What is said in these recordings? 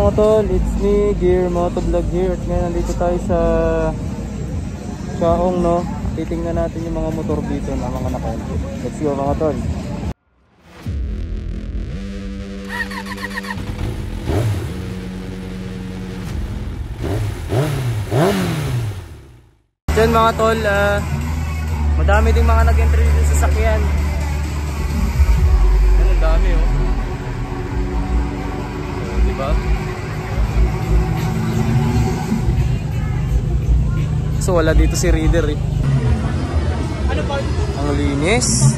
mga tol? It's me, Gear Motovlog here. At ngayon nandito tayo sa Chaong, no? Titingnan natin yung mga motor dito na mga naka-entry. Let's go mga tol. Diyan mga tol, madami ding mga nag-entry dito sa sakyan. Ang dami oh. Diba? So wala dito si Reader eh. Ang linis.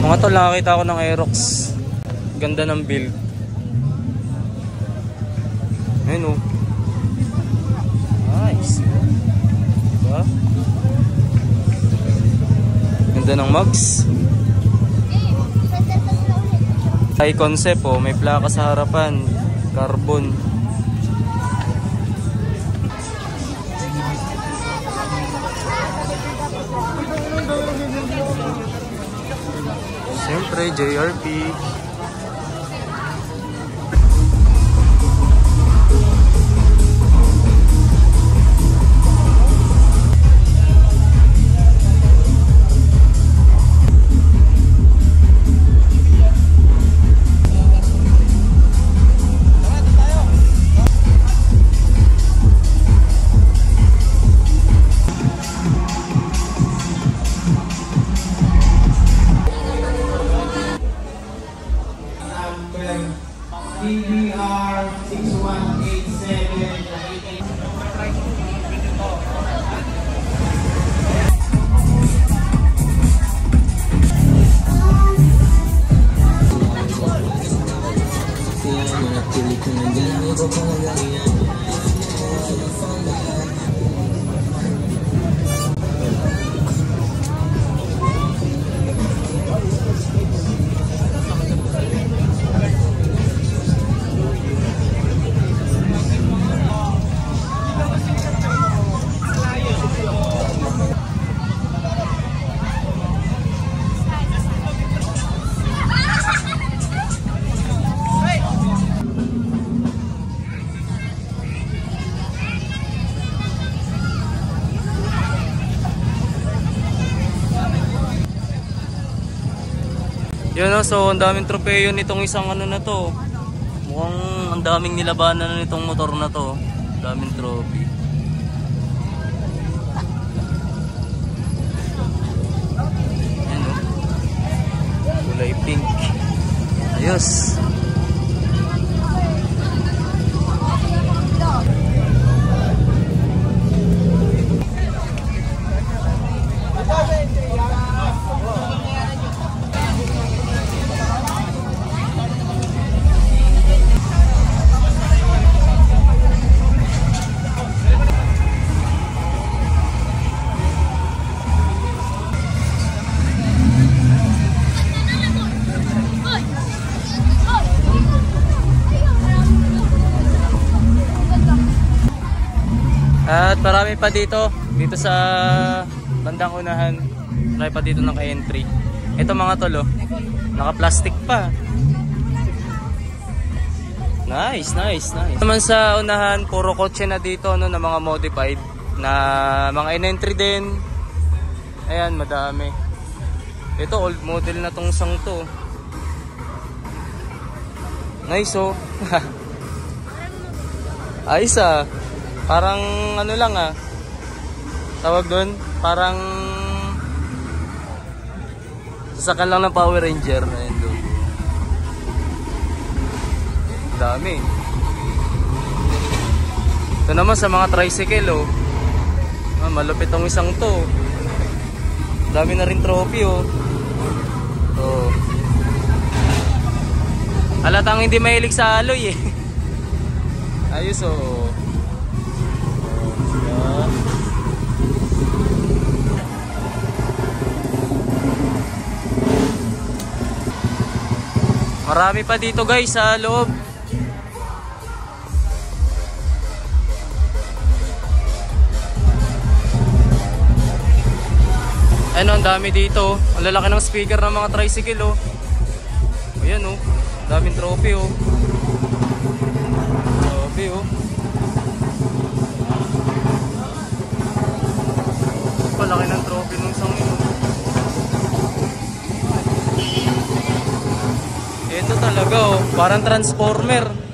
Mga tol, nakakita ako ng Aerox. Ganda ng build. Ayun oh. Nice. Diba? Ganda ng mugs. High concept oh. May plaka sa harapan. Carbon. Siyempre, JRP. DBR 6187. Yun o, so ang daming tropeyo nitong isang ano na to. Mukhang ang daming nilabanan na nitong motor na to. Daming trophy. Ayan o. Kulay pink. Ayos. At marami pa dito sa bandang unahan. Marami pa dito naka-entry. Ito mga tol, naka-plastic pa. Nice, nice, nice. Naman sa unahan, puro kotse na dito no, na mga modified na mga in-entry din. Ayan, madami. Ito old model na tong sang to. Nice oh. Ayos ah. Parang ano lang ah. Tawag doon, parang sasakyan lang ng Power Ranger. Ayun doon. Dami. Ito naman sa mga tricycle oh. Malupit tong isang to. Dami na rin trophy oh. Oh. Halatang hindi mahilig sa aloy eh. Ayos oh. Diba? Marami pa dito guys sa loob. Ano, ang dami dito. Ang lalaki ng speaker ng mga tricycle oh. Ayan oh. Daming trophy oh. Trophy oh. Palaki ng trophy nung sangin oh. Ito talaga oh. Parang transformer.